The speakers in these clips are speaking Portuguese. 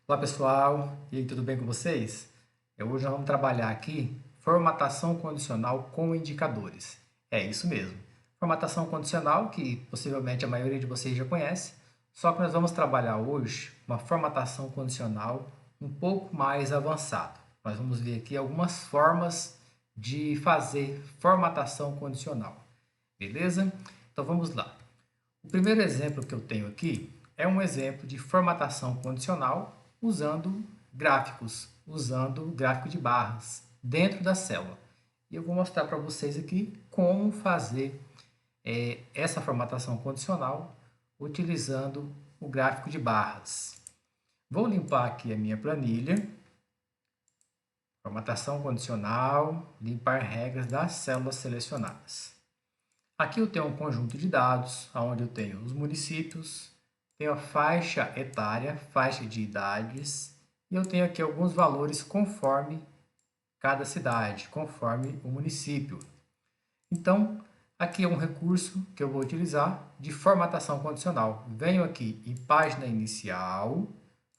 Olá pessoal, e aí, tudo bem com vocês? Hoje nós vamos trabalhar aqui formatação condicional com indicadores. É isso mesmo. Formatação condicional, que possivelmente a maioria de vocês já conhece, só que nós vamos trabalhar hoje uma formatação condicional um pouco mais avançada. Nós vamos ver aqui algumas formas de fazer formatação condicional, beleza? Então vamos lá. O primeiro exemplo que eu tenho aqui é um exemplo de formatação condicional usando gráficos, usando gráfico de barras dentro da célula. E eu vou mostrar para vocês aqui como fazer essa formatação condicional utilizando o gráfico de barras. Vou limpar aqui a minha planilha, formatação condicional, limpar regras das células selecionadas. Aqui eu tenho um conjunto de dados, onde eu tenho os municípios, tenho a faixa etária, faixa de idades, e eu tenho aqui alguns valores conforme cada cidade, conforme o município. Então, aqui é um recurso que eu vou utilizar de formatação condicional. Venho aqui em página inicial,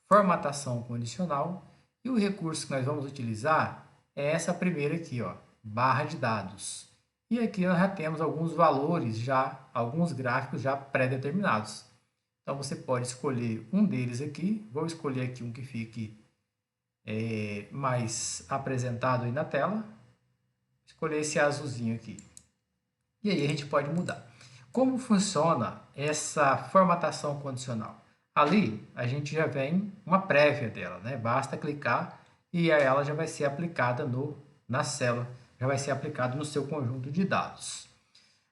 formatação condicional, e o recurso que nós vamos utilizar é essa primeira aqui, ó, barra de dados. E aqui nós já temos alguns valores, alguns gráficos já pré-determinados. Então você pode escolher um deles aqui. Vou escolher aqui um que fique mais apresentado aí na tela. Escolher esse azulzinho aqui. E aí a gente pode mudar. Como funciona essa formatação condicional? Ali a gente já vem uma prévia dela, né? Basta clicar e ela já vai ser aplicada na célula, já vai ser aplicada no seu conjunto de dados.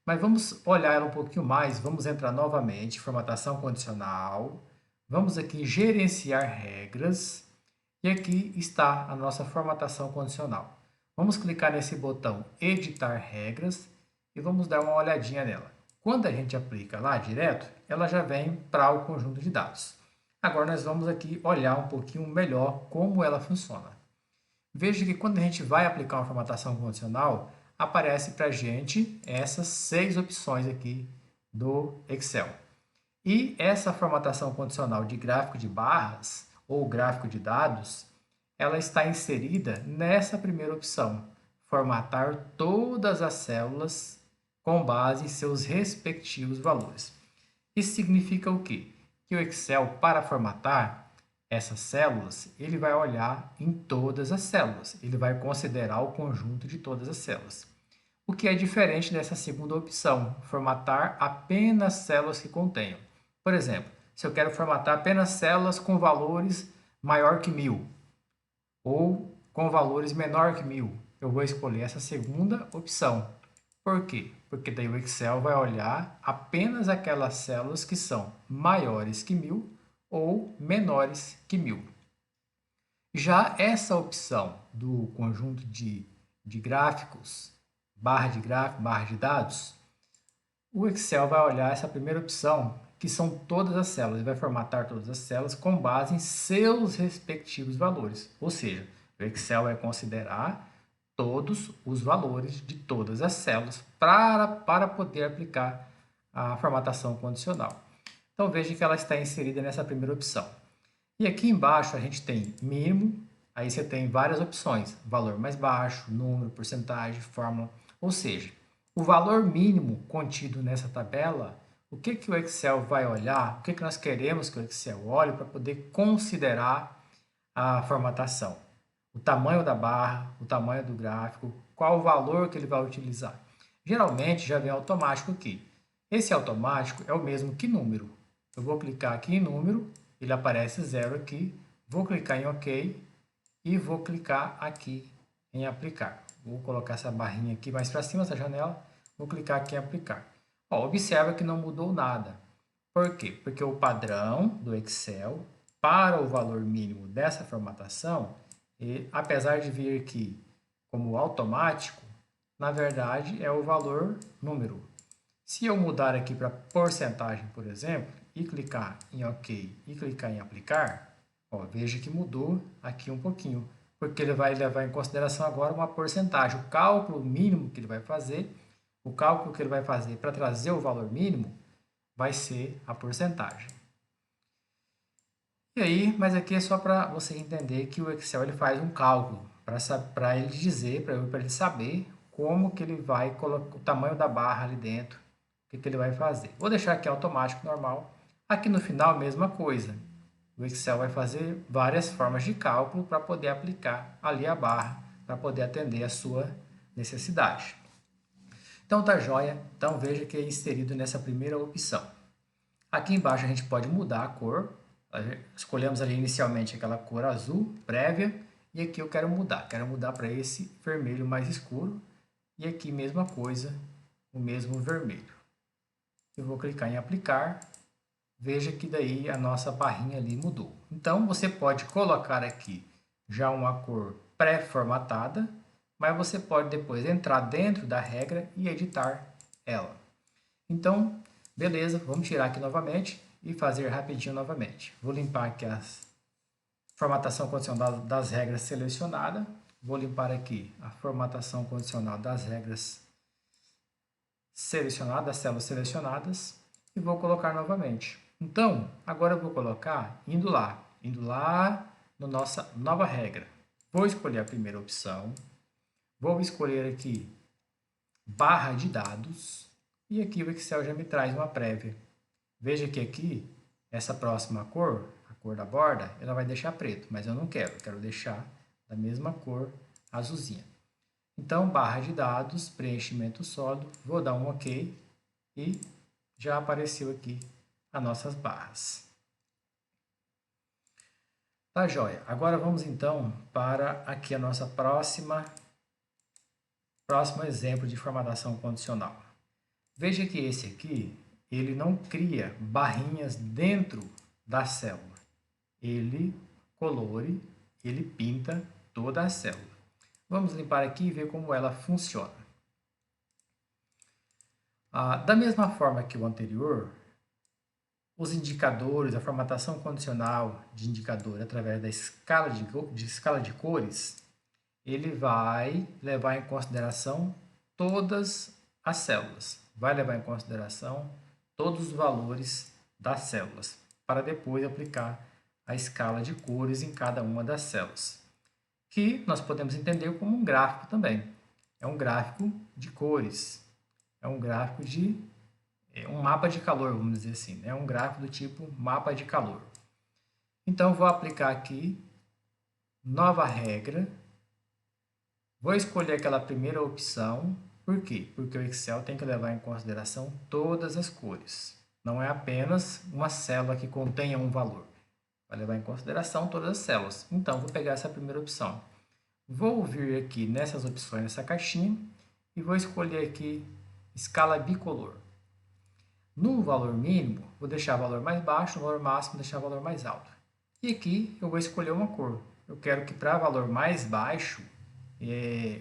Mas vamos olhar ela um pouquinho mais, vamos entrar novamente em formatação condicional, vamos aqui em gerenciar regras, e aqui está a nossa formatação condicional. Vamos clicar nesse botão editar regras e vamos dar uma olhadinha nela. Quando a gente aplica lá direto, ela já vem para o conjunto de dados. Agora nós vamos aqui olhar um pouquinho melhor como ela funciona. Veja que quando a gente vai aplicar uma formatação condicional, aparece para a gente essas 6 opções aqui do Excel. E essa formatação condicional de gráfico de barras ou gráfico de dados, ela está inserida nessa primeira opção, formatar todas as células com base em seus respectivos valores. Isso significa o quê? Que o Excel, para formatar essas células, ele vai olhar em todas as células, ele vai considerar o conjunto de todas as células. O que é diferente dessa segunda opção, formatar apenas células que contenham. Por exemplo, se eu quero formatar apenas células com valores maior que 1000 ou com valores menor que 1000, eu vou escolher essa segunda opção. Por quê? Porque daí o Excel vai olhar apenas aquelas células que são maiores que 1000 ou menores que 1000. Já essa opção do conjunto de gráficos, barra de gráfico, barra de dados, o Excel vai olhar essa primeira opção, que são todas as células. Ele vai formatar todas as células com base em seus respectivos valores. Ou seja, o Excel vai considerar todos os valores de todas as células para poder aplicar a formatação condicional. Então veja que ela está inserida nessa primeira opção. E aqui embaixo a gente tem mínimo, aí você tem várias opções, valor mais baixo, número, porcentagem, fórmula, ou seja, o valor mínimo contido nessa tabela, o que o Excel vai olhar, o que nós queremos que o Excel olhe para poder considerar a formatação. O tamanho da barra, o tamanho do gráfico, qual o valor que ele vai utilizar. Geralmente já vem automático aqui. Esse automático é o mesmo que número. Eu vou clicar aqui em número, ele aparece 0 aqui, vou clicar em OK e vou clicar aqui em aplicar. Vou colocar essa barrinha aqui mais para cima, essa janela, vou clicar aqui em aplicar. Ó, observa que não mudou nada. Por quê? Porque o padrão do Excel para o valor mínimo dessa formatação, apesar de vir aqui como automático, na verdade é o valor número. Se eu mudar aqui para porcentagem, por exemplo, e clicar em OK e clicar em aplicar, ó, veja que mudou aqui um pouquinho, porque ele vai levar em consideração agora uma porcentagem. O cálculo mínimo que ele vai fazer, o cálculo que ele vai fazer para trazer o valor mínimo, vai ser a porcentagem. E aí, mas aqui é só para você entender que o Excel ele faz um cálculo para ele dizer, para ele saber como que ele vai colocar o tamanho da barra ali dentro, o que ele vai fazer. Vou deixar aqui automático, normal. Aqui no final, mesma coisa. O Excel vai fazer várias formas de cálculo para poder aplicar ali a barra, para poder atender a sua necessidade. Então tá joia. Então veja que é inserido nessa primeira opção. Aqui embaixo a gente pode mudar a cor. Escolhemos ali inicialmente aquela cor azul prévia. E aqui eu quero mudar para esse vermelho mais escuro. E aqui mesma coisa, o mesmo vermelho. Eu vou clicar em aplicar. Veja que daí a nossa barrinha ali mudou. Então você pode colocar aqui já uma cor pré-formatada, mas você pode depois entrar dentro da regra e editar ela. Então, beleza, vamos tirar aqui novamente e fazer rapidinho novamente. Vou limpar aqui a formatação condicional das regras selecionada. Vou limpar aqui a formatação condicional das regras selecionadas, das células selecionadas, e vou colocar novamente. Então, agora eu vou colocar indo lá na nossa nova regra. Vou escolher a primeira opção, vou escolher aqui barra de dados, e aqui o Excel já me traz uma prévia. Veja que aqui, essa próxima cor, a cor da borda, ela vai deixar preto, mas eu não quero, eu quero deixar da mesma cor azulzinha. Então, barra de dados, preenchimento sólido, vou dar um OK e já apareceu aqui as nossas barras. Tá joia. Agora vamos então para aqui a nossa próximo exemplo de formatação condicional. Veja que esse aqui, ele não cria barrinhas dentro da célula. Ele colore, ele pinta toda a célula. Vamos limpar aqui e ver como ela funciona. Da mesma forma que o anterior, os indicadores, a formatação condicional de indicador através da escala de cores, ele vai levar em consideração todas as células. Vai levar em consideração todos os valores das células, para depois aplicar a escala de cores em cada uma das células, que nós podemos entender como um gráfico também. É um gráfico de cores, é um gráfico de um mapa de calor, vamos dizer assim, é um gráfico do tipo mapa de calor. Então, vou aplicar aqui, nova regra, vou escolher aquela primeira opção. Por quê? Porque o Excel tem que levar em consideração todas as cores. Não é apenas uma célula que contenha um valor. Vai levar em consideração todas as células. Então, vou pegar essa primeira opção. Vou vir aqui nessas opções, nessa caixinha, e vou escolher aqui escala bicolor. No valor mínimo, vou deixar o valor mais baixo, no valor máximo, deixar o valor mais alto. E aqui eu vou escolher uma cor. Eu quero que para valor mais baixo,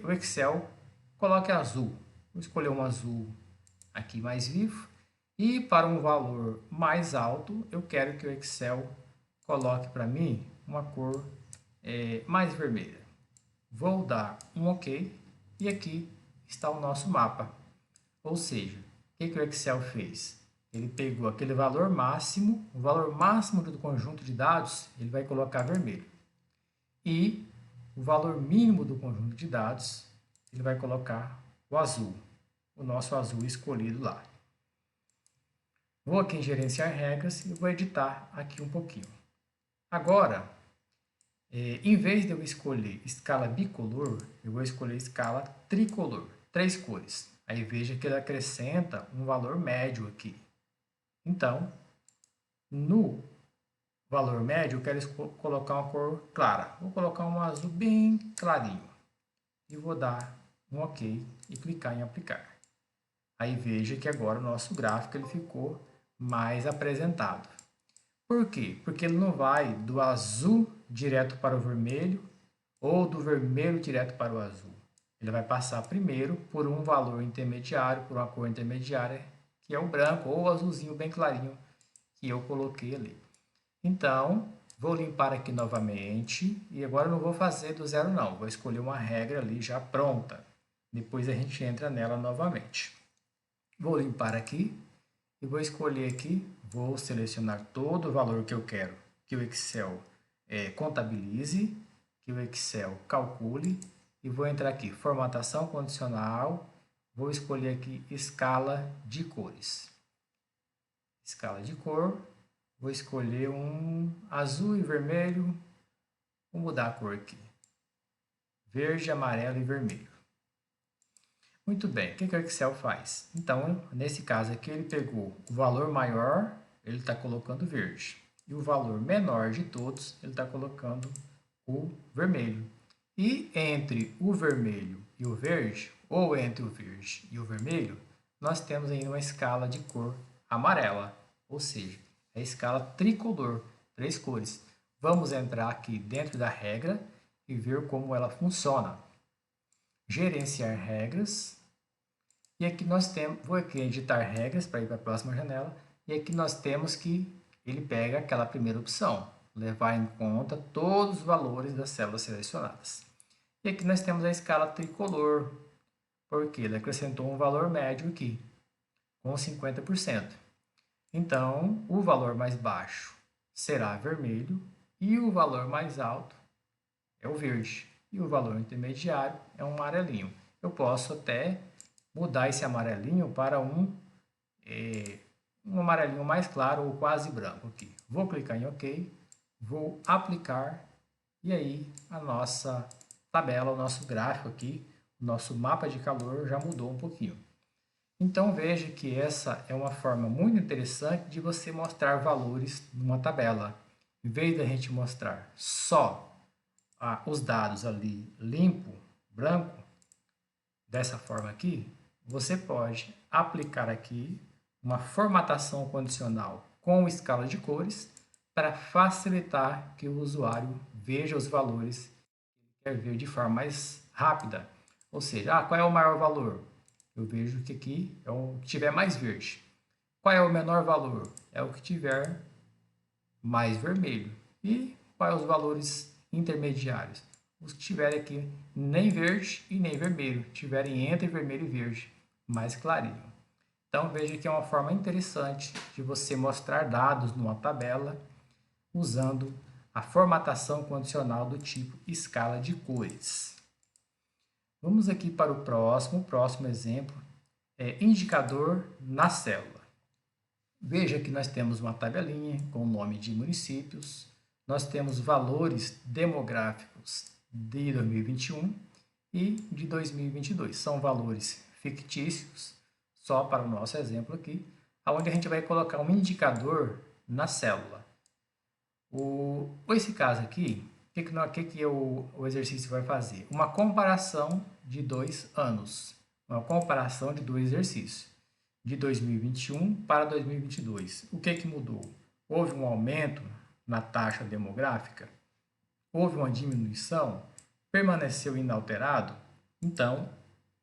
o Excel coloque azul. Vou escolher um azul aqui mais vivo. E para um valor mais alto, eu quero que o Excel coloque para mim uma cor mais vermelha. Vou dar um OK e aqui está o nosso mapa. Ou seja, o que o Excel fez? Ele pegou aquele valor máximo, o valor máximo do conjunto de dados, ele vai colocar vermelho. E o valor mínimo do conjunto de dados, ele vai colocar o azul, o nosso azul escolhido lá. Vou aqui em gerenciar regras e vou editar aqui um pouquinho. Agora, em vez de eu escolher escala bicolor, eu vou escolher escala tricolor, 3 cores. Aí veja que ele acrescenta um valor médio aqui. Então, no valor médio, eu quero colocar uma cor clara. Vou colocar um azul bem clarinho. E vou dar um OK e clicar em aplicar. Aí veja que agora o nosso gráfico ele ficou mais apresentado. Por quê? Porque ele não vai do azul direto para o vermelho ou do vermelho direto para o azul. Ele vai passar primeiro por um valor intermediário, por uma cor intermediária, que é o branco ou o azulzinho bem clarinho que eu coloquei ali. Então, vou limpar aqui novamente e agora não vou fazer do zero não, vou escolher uma regra ali já pronta. Depois a gente entra nela novamente. Vou limpar aqui e vou escolher aqui, vou selecionar todo o valor que eu quero que o Excel contabilize, que o Excel calcule, e vou entrar aqui, formatação condicional, vou escolher aqui escala de cores. Escala de cor, vou escolher um azul e vermelho, vou mudar a cor aqui, verde, amarelo e vermelho. Muito bem, o que o Excel faz? Então, nesse caso aqui, ele pegou o valor maior, ele está colocando verde. E o valor menor de todos, ele está colocando o vermelho. E entre o vermelho e o verde, ou entre o verde e o vermelho, nós temos ainda uma escala de cor amarela, ou seja, a escala tricolor, 3 cores. Vamos entrar aqui dentro da regra e ver como ela funciona. Gerenciar regras. E aqui nós temos, vou aqui editar regras para ir para a próxima janela. E aqui nós temos que ele pega aquela primeira opção, levar em conta todos os valores das células selecionadas. E aqui nós temos a escala tricolor, porque ele acrescentou um valor médio aqui, com 50%. Então, o valor mais baixo será vermelho e o valor mais alto é o verde. E o valor intermediário é um amarelinho. Eu posso até mudar esse amarelinho para um amarelinho mais claro ou quase branco aqui. Vou clicar em OK, vou aplicar e aí a nossa tabela, o nosso gráfico aqui, o nosso mapa de calor já mudou um pouquinho. Então veja que essa é uma forma muito interessante de você mostrar valores numa tabela. Em vez da gente mostrar só os dados ali limpo, branco, dessa forma aqui, você pode aplicar aqui uma formatação condicional com escala de cores para facilitar que o usuário veja os valores que ele quer ver de forma mais rápida. Ou seja, qual é o maior valor? Eu vejo que aqui é o que tiver mais verde. Qual é o menor valor? É o que tiver mais vermelho. E quais os valores intermediários? Os que tiverem aqui nem verde e nem vermelho, tiverem entre vermelho e verde, mais clarinho. Então veja que é uma forma interessante de você mostrar dados numa tabela usando a formatação condicional do tipo escala de cores. Vamos aqui para o próximo exemplo é indicador na célula. Veja que nós temos uma tabelinha com o nome de municípios, nós temos valores demográficos de 2021 e de 2022. São valores fictícios, só para o nosso exemplo aqui, onde a gente vai colocar um indicador na célula. Esse caso aqui, o exercício vai fazer? Uma comparação de 2 anos, uma comparação de 2 exercícios, de 2021 para 2022. O que mudou? Houve um aumento na taxa demográfica? Houve uma diminuição? Permaneceu inalterado? Então,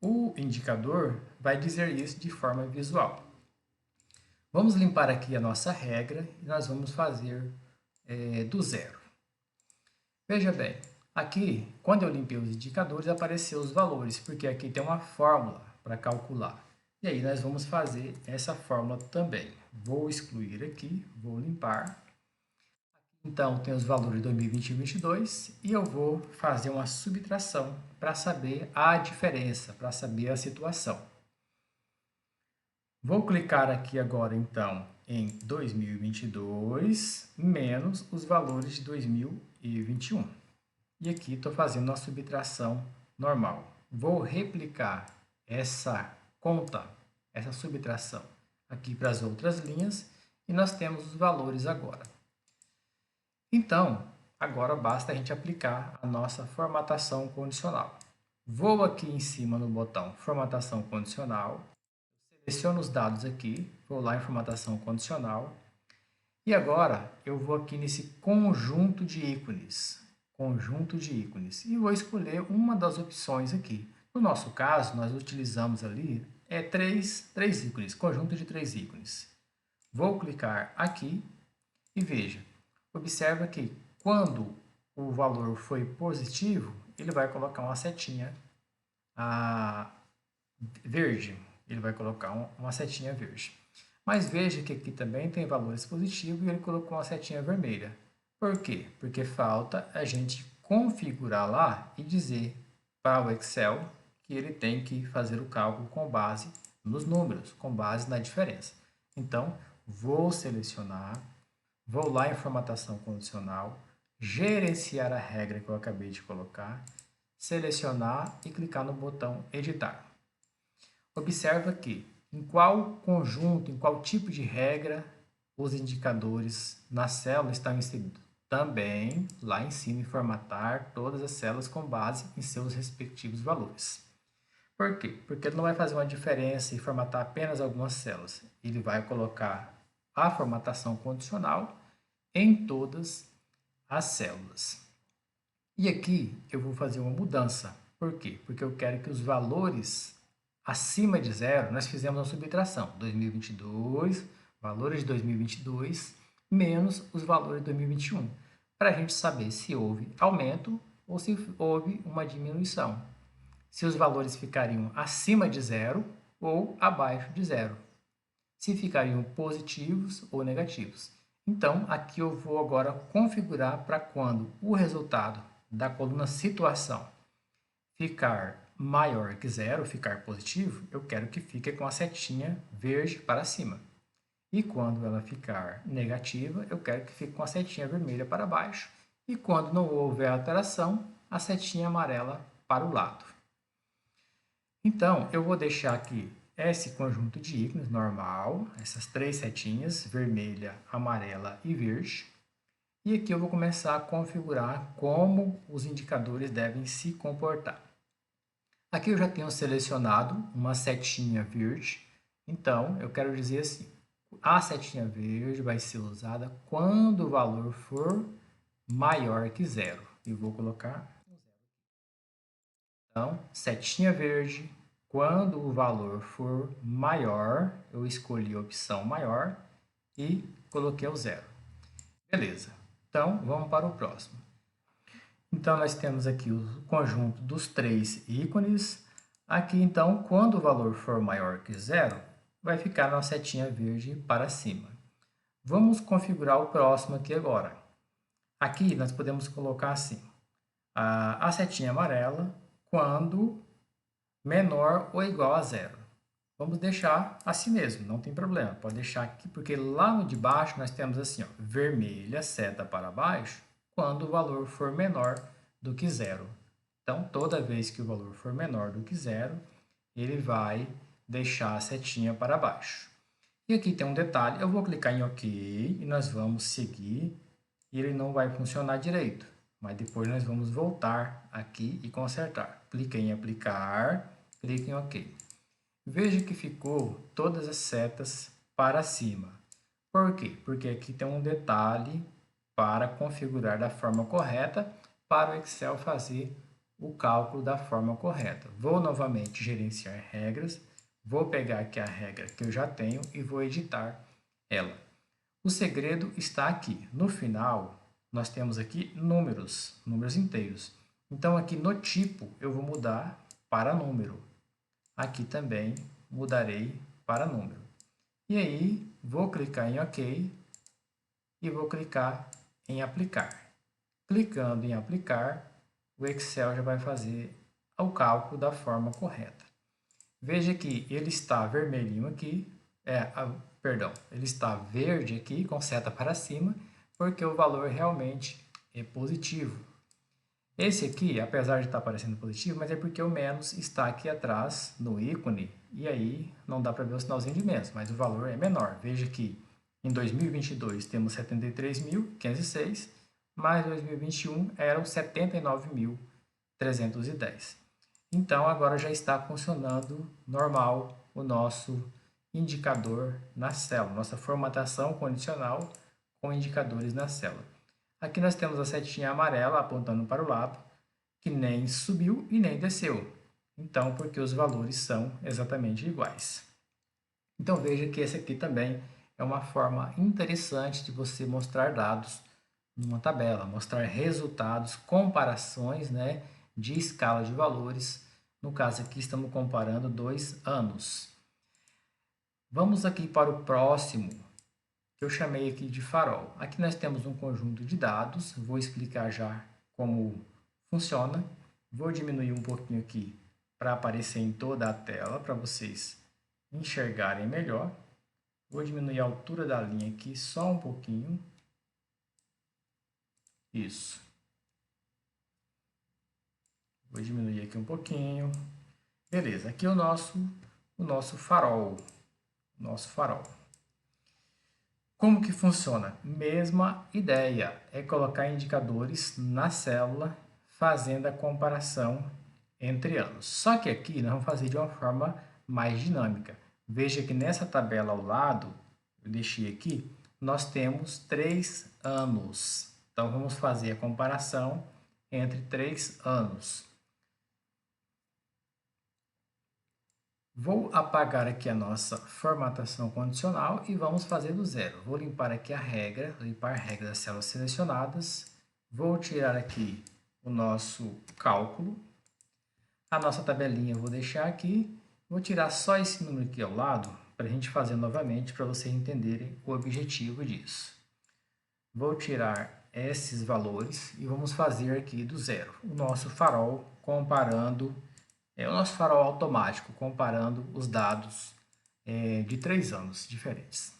o indicador vai dizer isso de forma visual. Vamos limpar aqui a nossa regra e nós vamos fazer do zero. Veja bem, aqui, quando eu limpei os indicadores, apareceu os valores, porque aqui tem uma fórmula para calcular. E aí nós vamos fazer essa fórmula também. Vou excluir aqui, vou limpar. Então, tem os valores de 2020 e 2022 e eu vou fazer uma subtração para saber a diferença, para saber a situação. Vou clicar aqui agora, então, em 2022 menos os valores de 2021. E aqui estou fazendo uma subtração normal. Vou replicar essa conta, essa subtração, aqui para as outras linhas e nós temos os valores agora. Então, agora basta a gente aplicar a nossa formatação condicional. Vou aqui em cima no botão Formatação Condicional, seleciono os dados aqui, vou lá em Formatação Condicional, e agora eu vou aqui nesse conjunto de ícones, e vou escolher uma das opções aqui. No nosso caso, nós utilizamos ali três ícones, conjunto de 3 ícones. Vou clicar aqui e veja, observa que quando o valor foi positivo, ele vai colocar uma setinha verde. Ele vai colocar uma setinha verde. Mas veja que aqui também tem valores positivos e ele colocou uma setinha vermelha. Por quê? Porque falta a gente configurar lá e dizer para o Excel que ele tem que fazer o cálculo com base nos números, com base na diferença. Então, vou selecionar, vou lá em formatação condicional, gerenciar a regra que eu acabei de colocar, selecionar e clicar no botão editar. Observa que em qual conjunto, em qual tipo de regra os indicadores na célula estão inseridos. Também lá em cima em formatar todas as células com base em seus respectivos valores. Por quê? Porque ele não vai fazer uma diferença e formatar apenas algumas células. Ele vai colocar a formatação condicional em todas as células. E aqui eu vou fazer uma mudança. Por quê? Porque eu quero que os valores acima de zero, nós fizemos uma subtração. 2022, valores de 2022, menos os valores de 2021. Para a gente saber se houve aumento ou se houve uma diminuição. Se os valores ficariam acima de zero ou abaixo de zero. Se ficariam positivos ou negativos. Então, aqui eu vou agora configurar para quando o resultado da coluna situação ficar maior que zero, ficar positivo, eu quero que fique com a setinha verde para cima. E quando ela ficar negativa, eu quero que fique com a setinha vermelha para baixo. E quando não houver alteração, a setinha amarela para o lado. Então, eu vou deixar aqui esse conjunto de ícones normal, essas três setinhas, vermelha, amarela e verde. E aqui eu vou começar a configurar como os indicadores devem se comportar. Aqui eu já tenho selecionado uma setinha verde, então eu quero dizer assim, a setinha verde vai ser usada quando o valor for maior que zero. E vou colocar então, setinha verde, quando o valor for maior, eu escolhi a opção maior e coloquei o zero. Beleza. Então, vamos para o próximo. Então, nós temos aqui o conjunto dos três ícones. Aqui, então, quando o valor for maior que zero, vai ficar na setinha verde para cima. Vamos configurar o próximo aqui agora. Aqui, nós podemos colocar assim, a setinha amarela quando menor ou igual a zero. Vamos deixar assim mesmo, não tem problema. Pode deixar aqui, porque lá no de baixo nós temos assim, ó, vermelha, seta para baixo, quando o valor for menor do que zero. Então, toda vez que o valor for menor do que zero, ele vai deixar a setinha para baixo. E aqui tem um detalhe, eu vou clicar em OK e nós vamos seguir. E ele não vai funcionar direito, mas depois nós vamos voltar aqui e consertar. Clique em aplicar, clique em OK. Veja que ficou todas as setas para cima. Por quê? Porque aqui tem um detalhe para configurar da forma correta para o Excel fazer o cálculo da forma correta. Vou novamente gerenciar regras, vou pegar aqui a regra que eu já tenho e vou editar ela. O segredo está aqui. No final, nós temos aqui números inteiros. Então, aqui no tipo, eu vou mudar para número. Aqui também mudarei para número. E aí, vou clicar em OK e vou clicar em aplicar. Clicando em aplicar, o Excel já vai fazer o cálculo da forma correta. Veja que ele está vermelhinho aqui, ele está verde aqui, com seta para cima, porque o valor realmente é positivo. Esse aqui, apesar de estar aparecendo positivo, mas é porque o menos está aqui atrás no ícone, e aí não dá para ver o sinalzinho de menos, mas o valor é menor. Veja que em 2022 temos 73.506, mas em 2021 eram 79.310. Então, agora já está funcionando normal o nosso indicador na célula, nossa formatação condicional com indicadores na célula. Aqui nós temos a setinha amarela apontando para o lado, que nem subiu e nem desceu. Então, porque os valores são exatamente iguais. Então, veja que esse aqui também é uma forma interessante de você mostrar dados numa tabela, mostrar resultados, comparações, né, de escala de valores. No caso aqui, estamos comparando 2 anos. Vamos aqui para o próximo que eu chamei aqui de farol. Aqui nós temos um conjunto de dados, vou explicar já como funciona. Vou diminuir um pouquinho aqui para aparecer em toda a tela, para vocês enxergarem melhor. Vou diminuir a altura da linha aqui só um pouquinho. Isso. Vou diminuir aqui um pouquinho. Beleza, aqui é o nosso farol. Nosso farol. Como que funciona? Mesma ideia, é colocar indicadores na célula, fazendo a comparação entre anos. Só que aqui nós vamos fazer de uma forma mais dinâmica. Veja que nessa tabela ao lado, eu deixei aqui, nós temos 3 anos. Então, vamos fazer a comparação entre 3 anos. Vou apagar aqui a nossa formatação condicional e vamos fazer do zero. Vou limpar aqui a regra, limpar a regra das células selecionadas. Vou tirar aqui o nosso cálculo. A nossa tabelinha eu vou deixar aqui. Vou tirar só esse número aqui ao lado para a gente fazer novamente para vocês entenderem o objetivo disso. Vou tirar esses valores e vamos fazer aqui do zero. O nosso farol comparando... É o nosso farol automático, comparando os dados de 3 anos diferentes.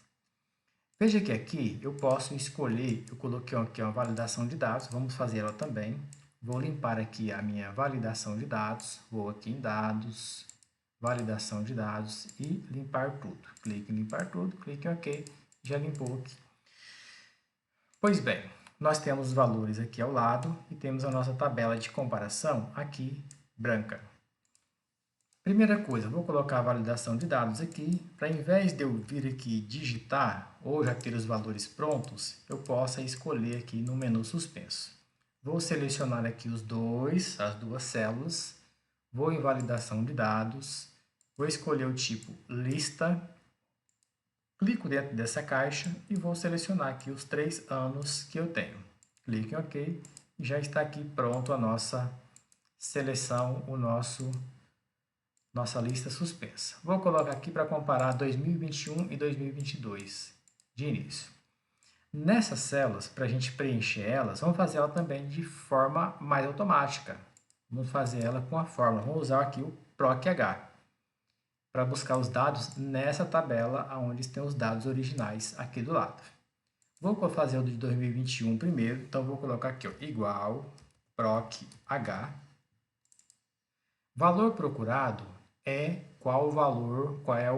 Veja que aqui eu posso escolher, eu coloquei aqui uma validação de dados, vamos fazer ela também. Vou limpar aqui a minha validação de dados, vou aqui em dados, validação de dados e limpar tudo. Clique em limpar tudo, clique em OK, já limpou aqui. Pois bem, nós temos os valores aqui ao lado e temos a nossa tabela de comparação aqui branca. Primeira coisa, vou colocar a validação de dados aqui, para ao invés de eu vir aqui digitar ou já ter os valores prontos, eu possa escolher aqui no menu suspenso. Vou selecionar aqui as duas células, vou em validação de dados, vou escolher o tipo lista, clico dentro dessa caixa e vou selecionar aqui os 3 anos que eu tenho. Clique em OK e já está aqui pronto a nossa seleção, nossa lista suspensa. Vou colocar aqui para comparar 2021 e 2022 de início. Nessas células, para a gente preencher elas, vamos fazer ela também de forma mais automática. Vamos fazer ela com a fórmula. Vamos usar aqui o PROC-H para buscar os dados nessa tabela onde estão os dados originais aqui do lado. Vou fazer o de 2021 primeiro, então vou colocar aqui ó, igual PROC-H. Valor procurado é qual é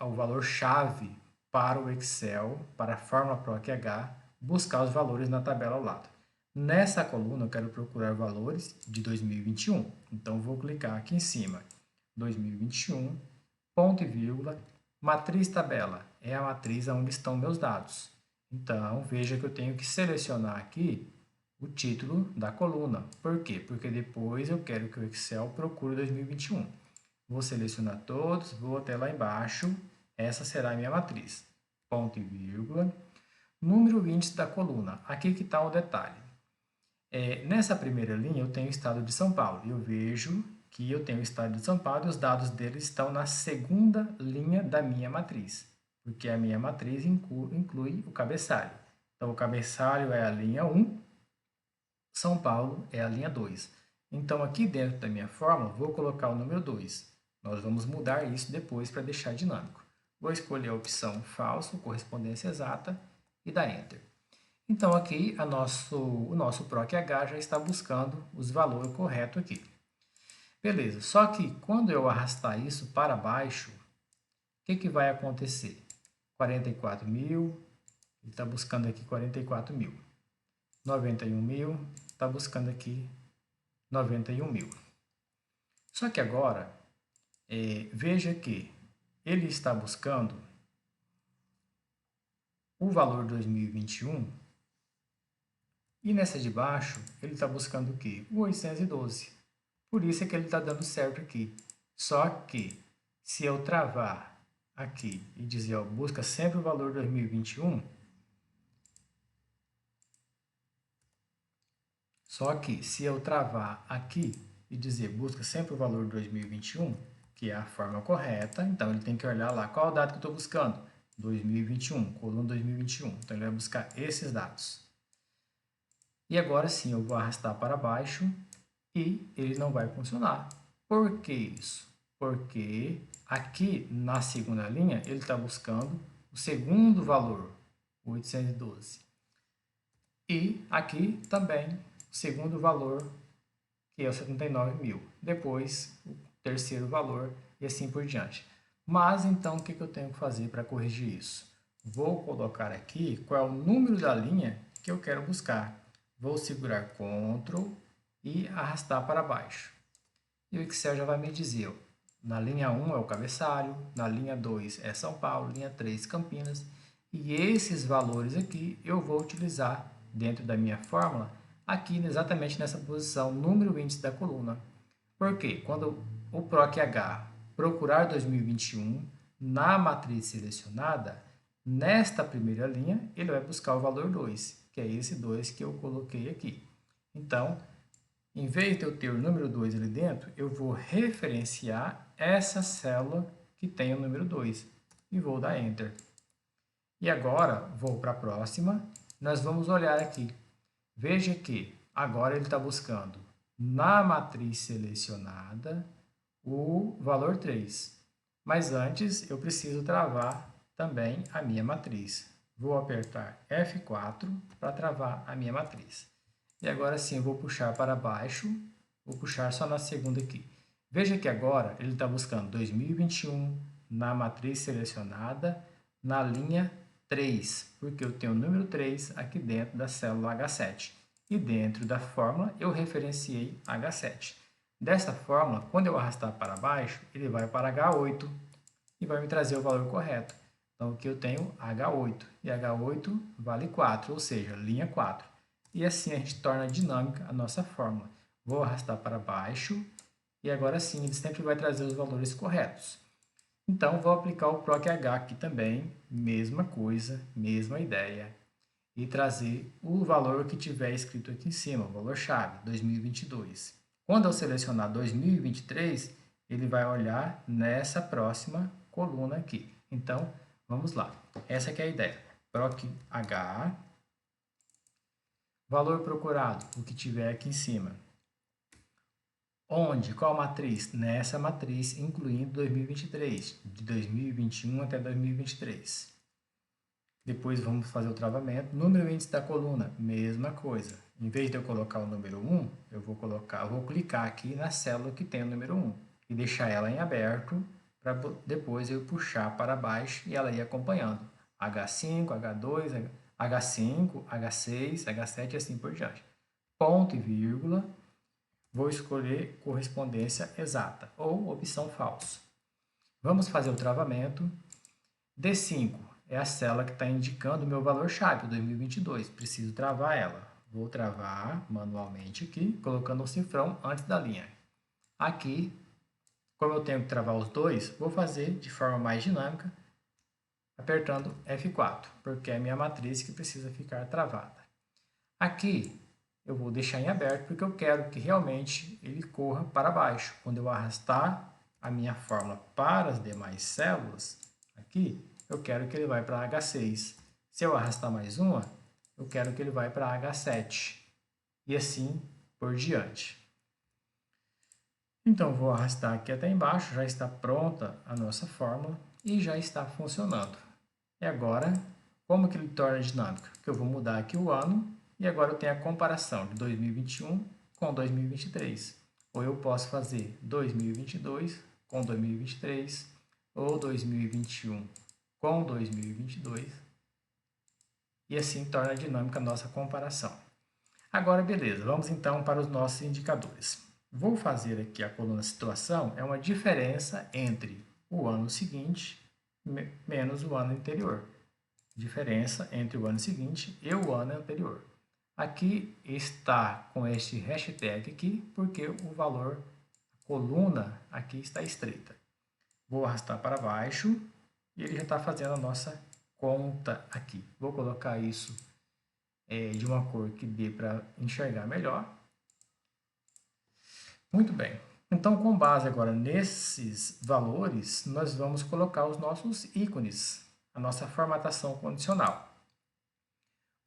o valor-chave para o Excel, para a fórmula PROC-H, buscar os valores na tabela ao lado. Nessa coluna eu quero procurar valores de 2021, então vou clicar aqui em cima, 2021, ponto e vírgula, matriz tabela, é a matriz onde estão meus dados. Então, veja que eu tenho que selecionar aqui o título da coluna. Por quê? Porque depois eu quero que o Excel procure 2021. Vou selecionar todos, vou até lá embaixo, essa será a minha matriz. Ponto e vírgula. Número índice da coluna, aqui que está o detalhe. Nessa primeira linha eu tenho o estado de São Paulo, e eu vejo que eu tenho o estado de São Paulo e os dados deles estão na segunda linha da minha matriz, porque a minha matriz inclui o cabeçalho. Então, o cabeçalho é a linha 1, São Paulo é a linha 2. Então, aqui dentro da minha fórmula, vou colocar o número 2. Nós vamos mudar isso depois para deixar dinâmico. Vou escolher a opção falso, correspondência exata, e dar Enter. Então, aqui o nosso PROC-H já está buscando os valores corretos aqui. Beleza, só que quando eu arrastar isso para baixo, o que vai acontecer? 44 mil, ele está buscando aqui 44 mil. 91 mil, está buscando aqui 91 mil. Só que agora, veja que ele está buscando o valor 2021 e nessa de baixo ele está buscando o quê? O 812. Por isso é que ele está dando certo aqui. Só que se eu travar aqui e dizer, ó, busca sempre o valor 2021, só que se eu travar aqui e dizer busca sempre o valor 2021, que é a forma correta, então ele tem que olhar lá qual data que eu estou buscando. 2021, coluna 2021. Então, ele vai buscar esses dados. E agora sim, eu vou arrastar para baixo e ele não vai funcionar. Por que isso? Porque aqui na segunda linha, ele está buscando o segundo valor, 812. E aqui também o segundo valor, que é o 79 mil. Depois, o terceiro valor e assim por diante. Mas, então, o que eu tenho que fazer para corrigir isso? Vou colocar aqui qual é o número da linha que eu quero buscar. Vou segurar Ctrl e arrastar para baixo. E o Excel já vai me dizer, ó, na linha 1 é o cabeçalho, na linha 2 é São Paulo, linha 3 Campinas. E esses valores aqui eu vou utilizar dentro da minha fórmula, aqui exatamente nessa posição, número índice da coluna. Por quê? Quando o PROC-H procurar 2021 na matriz selecionada, nesta primeira linha, ele vai buscar o valor 2, que é esse 2 que eu coloquei aqui. Então, em vez de eu ter o número 2 ali dentro, eu vou referenciar essa célula que tem o número 2 e vou dar Enter. E agora, vou para a próxima, nós vamos olhar aqui. Veja que agora ele está buscando na matriz selecionada o valor 3. Mas antes eu preciso travar também a minha matriz. Vou apertar F4 para travar a minha matriz. E agora sim eu vou puxar para baixo, vou puxar só na segunda aqui. Veja que agora ele está buscando 2021 na matriz selecionada, na linha 3, porque eu tenho o número 3 aqui dentro da célula H7. E dentro da fórmula eu referenciei H7. Dessa fórmula, quando eu arrastar para baixo, ele vai para H8 e vai me trazer o valor correto. Então aqui eu tenho H8 e H8 vale 4, ou seja, linha 4. E assim a gente torna dinâmica a nossa fórmula. Vou arrastar para baixo e agora sim ele sempre vai trazer os valores corretos. Então vou aplicar o PROC-H aqui também, mesma coisa, mesma ideia. E trazer o valor que tiver escrito aqui em cima, o valor-chave, 2022. Quando eu selecionar 2023, ele vai olhar nessa próxima coluna aqui. Então, vamos lá. Essa aqui é a ideia. PROC-H, valor procurado, o que tiver aqui em cima. Onde? Qual matriz? Nessa matriz, incluindo 2023, de 2021 até 2023. Depois vamos fazer o travamento. Número índice da coluna, mesma coisa. Em vez de eu colocar o número 1, eu vou clicar aqui na célula que tem o número 1 e deixar ela em aberto para depois eu puxar para baixo e ela ir acompanhando. H5, H2, H5, H6, H7 e assim por diante. Ponto e vírgula. Vou escolher correspondência exata ou opção falso. Vamos fazer o travamento. D5 é a célula que está indicando o meu valor-chave, 2022. Preciso travar ela. Vou travar manualmente aqui, colocando um cifrão antes da linha. Aqui, como eu tenho que travar os dois, vou fazer de forma mais dinâmica, apertando F4, porque é a minha matriz que precisa ficar travada. Aqui, eu vou deixar em aberto, porque eu quero que realmente ele corra para baixo. Quando eu arrastar a minha fórmula para as demais células, aqui, eu quero que ele vá para H6. Se eu arrastar mais uma, eu quero que ele vá para H7. E assim por diante. Então, vou arrastar aqui até embaixo, já está pronta a nossa fórmula e já está funcionando. E agora, como que ele torna dinâmico? Que eu vou mudar aqui o ano e agora eu tenho a comparação de 2021 com 2023. Ou eu posso fazer 2022 com 2023 ou 2021 com 2022 e assim torna dinâmica a nossa comparação. Agora, beleza, vamos então para os nossos indicadores. Vou fazer aqui a coluna situação, é uma diferença entre o ano seguinte menos o ano anterior. Diferença entre o ano seguinte e o ano anterior. Aqui está com este hashtag aqui, porque o valor, a coluna aqui está estreita. Vou arrastar para baixo e ele já está fazendo a nossa conta aqui. Vou colocar isso de uma cor que dê para enxergar melhor. Muito bem. Então, com base agora nesses valores, nós vamos colocar os nossos ícones a nossa formatação condicional.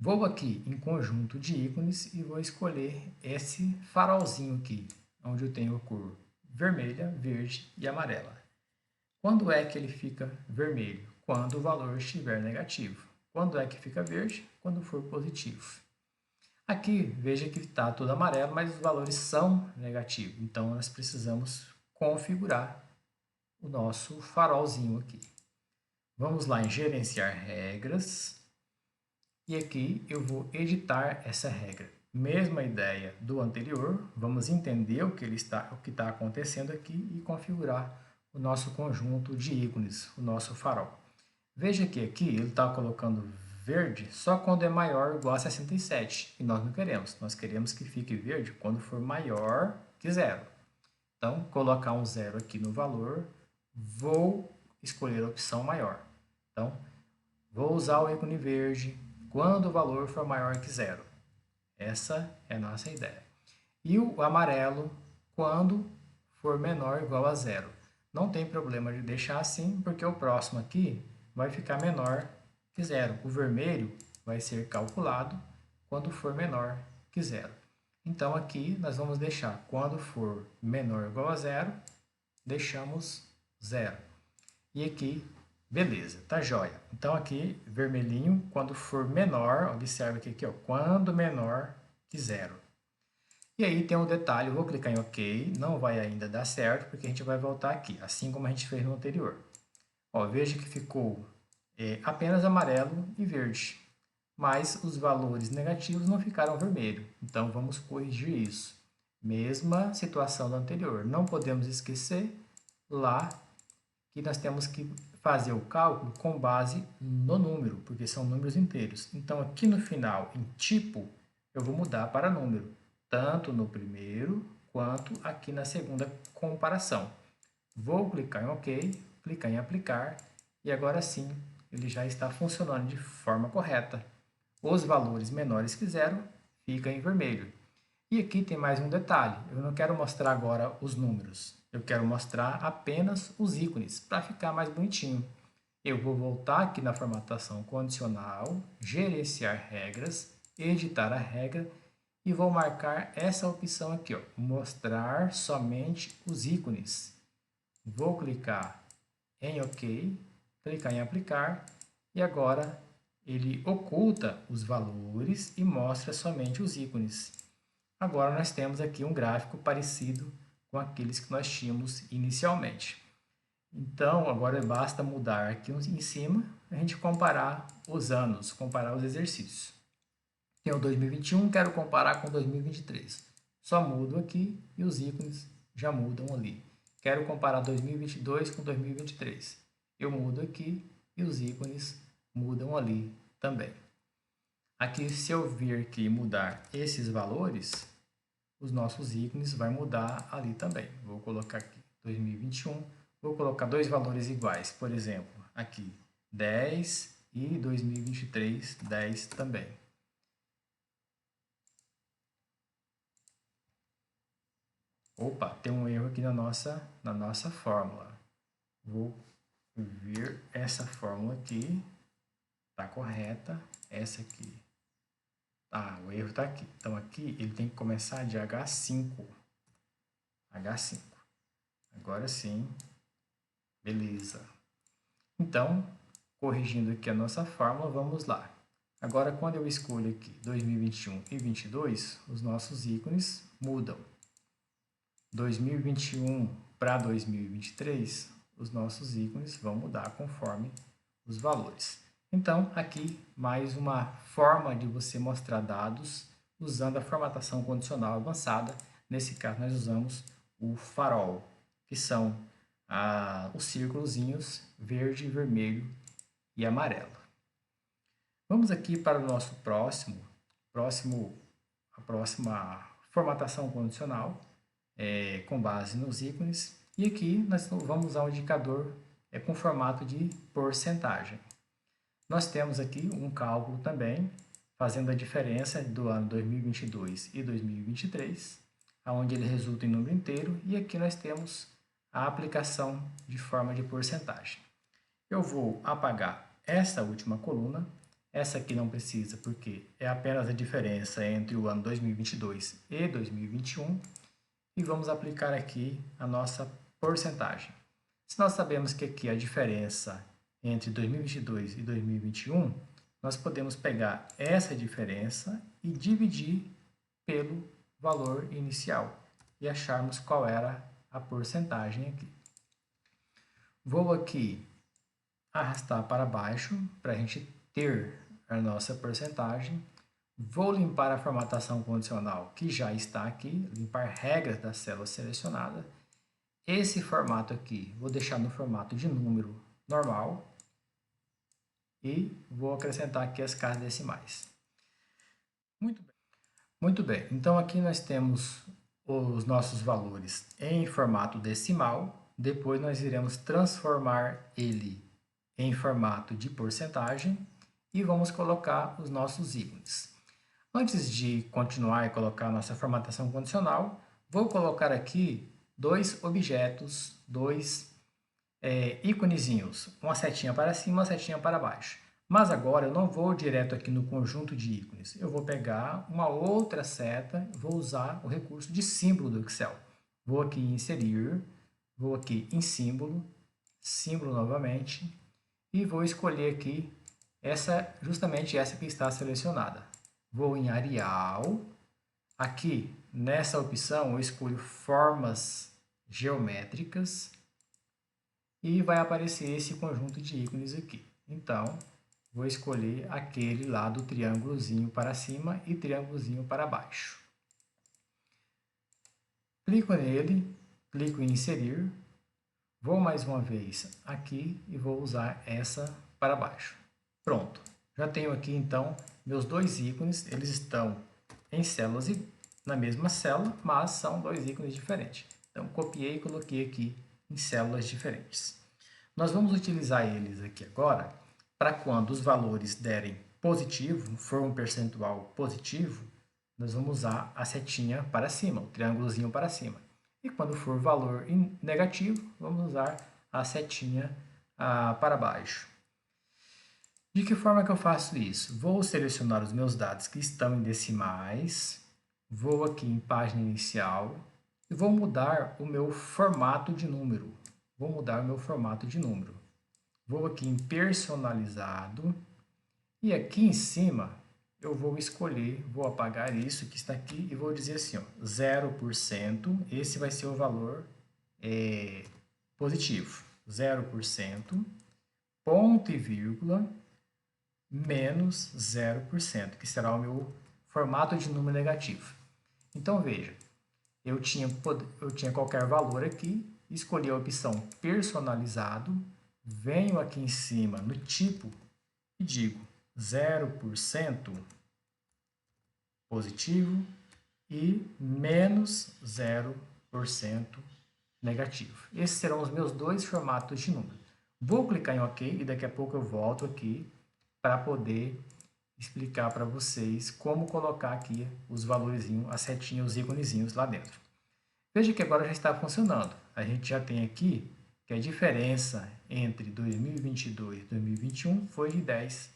Vou aqui em conjunto de ícones e vou escolher esse farolzinho aqui, onde eu tenho a cor vermelha, verde e amarela. Quando é que ele fica vermelho? Quando o valor estiver negativo. Quando é que fica verde? Quando for positivo. Aqui, veja que está tudo amarelo, mas os valores são negativos. Então, nós precisamos configurar o nosso farolzinho aqui. Vamos lá em gerenciar regras. E aqui eu vou editar essa regra. Mesma ideia do anterior, vamos entender o que está acontecendo aqui e configurar o nosso conjunto de ícones, o nosso farol. Veja que aqui ele está colocando verde só quando é maior ou igual a 67, e nós não queremos. Nós queremos que fique verde quando for maior que zero. Então, colocar um zero aqui no valor, vou escolher a opção maior. Então, vou usar o ícone verde quando o valor for maior que zero. Essa é a nossa ideia. E o amarelo quando for menor ou igual a zero. Não tem problema de deixar assim, porque o próximo aqui vai ficar menor que zero. O vermelho vai ser calculado quando for menor que zero. Então, aqui nós vamos deixar quando for menor ou igual a zero, deixamos zero. E aqui, beleza, tá joia. Então, aqui, vermelhinho, quando for menor, observe que aqui, ó, quando menor que zero. E aí tem um detalhe, eu vou clicar em OK, não vai ainda dar certo, porque a gente vai voltar aqui, assim como a gente fez no anterior. Ó, veja que ficou apenas amarelo e verde, mas os valores negativos não ficaram vermelho. Então, vamos corrigir isso. Mesma situação do anterior. Não podemos esquecer lá que nós temos que fazer o cálculo com base no número, porque são números inteiros. Então, aqui no final, em tipo, eu vou mudar para número, tanto no primeiro quanto aqui na segunda comparação. Vou clicar em OK, clicar em aplicar, e agora sim, ele já está funcionando de forma correta. Os valores menores que zero ficam em vermelho. E aqui tem mais um detalhe, eu não quero mostrar agora os números, eu quero mostrar apenas os ícones, para ficar mais bonitinho. Eu vou voltar aqui na formatação condicional, gerenciar regras, editar a regra e vou marcar essa opção aqui, ó, mostrar somente os ícones. Vou clicar em OK, clicar em aplicar e agora ele oculta os valores e mostra somente os ícones. Agora nós temos aqui um gráfico parecido com aqueles que nós tínhamos inicialmente. Então, agora basta mudar aqui em cima, a gente comparar os anos, comparar os exercícios. Tem o 2021, quero comparar com 2023. Só mudo aqui e os ícones já mudam ali. Quero comparar 2022 com 2023. Eu mudo aqui e os ícones mudam ali também. Aqui, se eu vir aqui mudar esses valores, os nossos ícones vai mudar ali também. Vou colocar aqui 2021, vou colocar dois valores iguais, por exemplo, aqui 10 e 2023, 10 também. Opa, tem um erro aqui na nossa fórmula. Vou ver essa fórmula aqui, está correta, essa aqui. Ah, o erro está aqui. Então, aqui ele tem que começar de H5. H5. Agora sim. Beleza. Então, corrigindo aqui a nossa fórmula, vamos lá. Agora, quando eu escolho aqui 2021 e 22, os nossos ícones mudam. 2021 para 2023, os nossos ícones vão mudar conforme os valores. Então, aqui mais uma forma de você mostrar dados usando a formatação condicional avançada. Nesse caso, nós usamos o farol, que são os círculozinhos verde, vermelho e amarelo. Vamos aqui para o nosso a próxima formatação condicional, com base nos ícones. E aqui nós vamos usar um indicador com formato de porcentagem. Nós temos aqui um cálculo também, fazendo a diferença do ano 2022 e 2023, onde ele resulta em número inteiro, e aqui nós temos a aplicação de forma de porcentagem. Eu vou apagar essa última coluna. Essa aqui não precisa, porque é apenas a diferença entre o ano 2022 e 2021. E vamos aplicar aqui a nossa porcentagem. Se nós sabemos que aqui a diferença entre 2022 e 2021, nós podemos pegar essa diferença e dividir pelo valor inicial e acharmos qual era a porcentagem aqui. Vou aqui arrastar para baixo para a gente ter a nossa porcentagem. Vou limpar a formatação condicional que já está aqui, limpar regras da célula selecionada. Esse formato aqui, vou deixar no formato de número normal e vou acrescentar aqui as casas decimais. Muito bem. Muito bem, então aqui nós temos os nossos valores em formato decimal, depois nós iremos transformar ele em formato de porcentagem e vamos colocar os nossos ícones. Antes de continuar e colocar nossa formatação condicional, vou colocar aqui dois objetos, dois íconezinhos, uma setinha para cima, uma setinha para baixo. Mas agora eu não vou direto aqui no conjunto de ícones, eu vou pegar uma outra seta, vou usar o recurso de símbolo do Excel. Vou aqui em inserir, vou aqui em símbolo, símbolo novamente, e vou escolher aqui justamente essa que está selecionada. Vou em Arial, aqui nessa opção eu escolho formas geométricas e vai aparecer esse conjunto de ícones aqui. Então, vou escolher aquele lá do triângulozinho para cima e triângulozinho para baixo. Clico nele, clico em inserir, vou mais uma vez aqui e vou usar essa para baixo. Pronto, já tenho aqui então meus dois ícones, eles estão em células na mesma célula, mas são dois ícones diferentes. Então, copiei e coloquei aqui em células diferentes. Nós vamos utilizar eles aqui agora para quando os valores derem positivo, for um percentual positivo, nós vamos usar a setinha para cima, o triângulozinho para cima. E quando for valor negativo, vamos usar a setinha para baixo. De que forma que eu faço isso? Vou selecionar os meus dados que estão em decimais, vou aqui em página inicial e vou mudar o meu formato de número. Vou aqui em personalizado e aqui em cima eu vou escolher, vou apagar isso que está aqui e vou dizer assim, ó, 0%, esse vai ser o valor positivo, 0%, ponto e vírgula, menos 0%, que será o meu formato de número negativo. Então, veja, eu tinha qualquer valor aqui, escolhi a opção personalizado, venho aqui em cima no tipo e digo 0% positivo e menos 0% negativo. Esses serão os meus dois formatos de número. Vou clicar em OK e daqui a pouco eu volto aqui para poder explicar para vocês como colocar aqui os valorzinhos, as setinhas, os íconezinhos lá dentro. Veja que agora já está funcionando. A gente já tem aqui que a diferença entre 2022 e 2021 foi de 10%.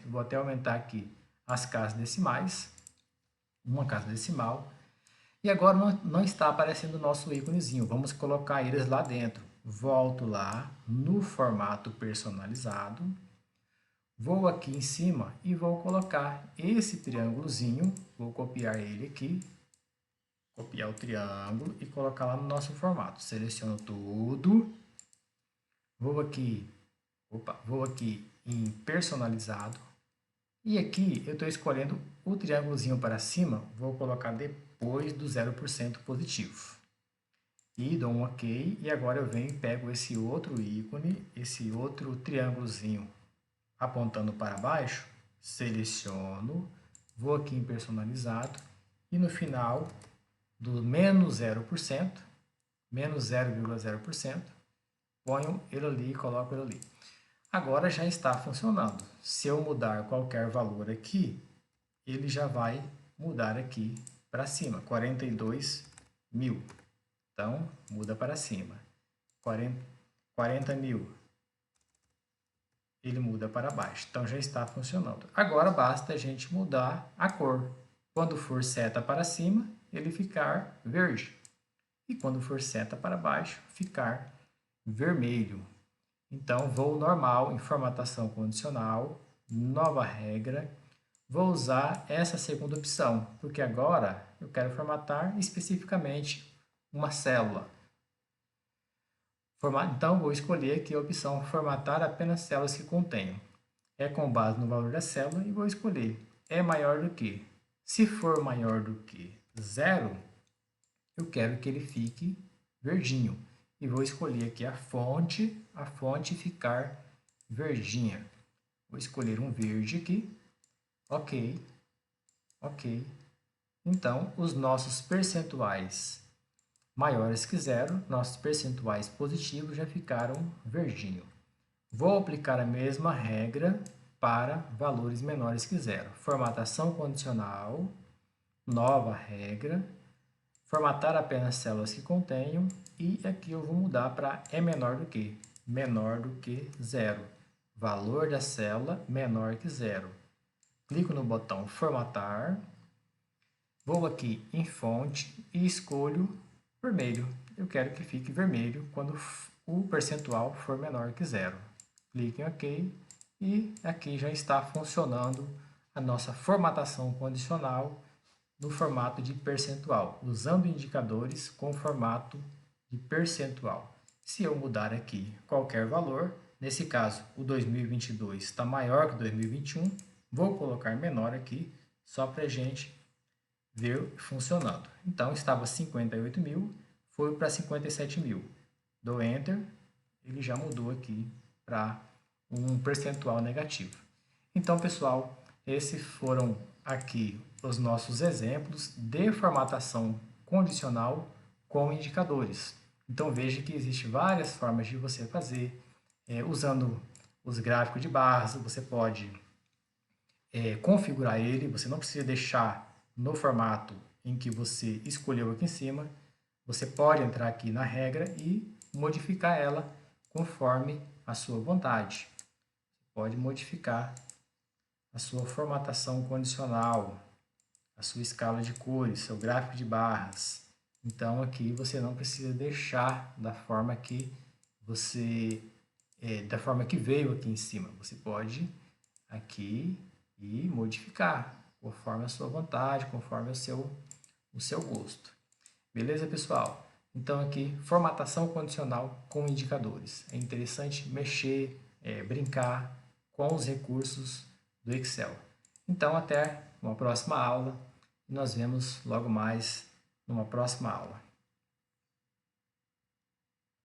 Vou até aumentar aqui as casas decimais, uma casa decimal. E agora não está aparecendo o nosso íconezinho. Vamos colocar eles lá dentro. Volto lá no formato personalizado. Vou aqui em cima e vou colocar esse triângulozinho. Vou copiar ele aqui. Copiar o triângulo e colocar lá no nosso formato. Seleciono tudo. Vou aqui em personalizado. E aqui eu estou escolhendo o triângulozinho para cima. Vou colocar depois do 0% positivo. E dou um OK. E agora eu venho e pego esse outro ícone, esse outro triângulozinho apontando para baixo. Seleciono. Vou aqui em personalizado. E no final do menos 0%, menos 0,0%, ponho ele ali e coloco ele ali. Agora já está funcionando. Se eu mudar qualquer valor aqui, ele já vai mudar aqui para cima, 42 mil. Então, muda para cima. 40 mil. ele muda para baixo. Então já está funcionando. Agora basta a gente mudar a cor. Quando for seta para cima, ele ficar verde. E quando for seta para baixo, ficar vermelho. Então, vou normal em formatação condicional, nova regra. Vou usar essa segunda opção, porque agora eu quero formatar especificamente uma célula. Então, vou escolher aqui a opção formatar apenas células que contenham. É com base no valor da célula e vou escolher é maior do que. Se for maior do que 0, eu quero que ele fique verdinho. E vou escolher aqui a fonte ficar verdinha. Vou escolher um verde aqui. Ok. Ok. Então, os nossos percentuais maiores que 0, nossos percentuais positivos já ficaram verdinho. Vou aplicar a mesma regra para valores menores que 0. Formatação condicional, nova regra, formatar apenas células que contenham, e aqui eu vou mudar para é menor do que 0. Valor da célula menor que 0. Clico no botão formatar, vou aqui em fonte e escolho vermelho. Eu quero que fique vermelho quando o percentual for menor que 0. Clique em OK e aqui já está funcionando a nossa formatação condicional no formato de percentual, usando indicadores com formato de percentual. Se eu mudar aqui qualquer valor, nesse caso o 2022 está maior que 2021, vou colocar menor aqui, só para a gente ver funcionando. Então estava 58 mil, foi para 57 mil. Dou Enter, ele já mudou aqui para um percentual negativo. Então, pessoal, esses foram aqui os nossos exemplos de formatação condicional com indicadores. Então, veja que existem várias formas de você fazer. Usando os gráficos de barras, você pode configurar ele, você não precisa deixar no formato em que você escolheu aqui em cima. Você pode entrar aqui na regra e modificar ela conforme a sua vontade. Pode modificar a sua formatação condicional, a sua escala de cores, seu gráfico de barras. Então aqui você não precisa deixar da forma que da forma que veio aqui em cima. Você pode aqui e modificar conforme a sua vontade, conforme o seu gosto. Beleza, pessoal? Então aqui, formatação condicional com indicadores. É interessante mexer, brincar com os recursos do Excel. Então, até uma próxima aula e nós vemos logo mais numa próxima aula.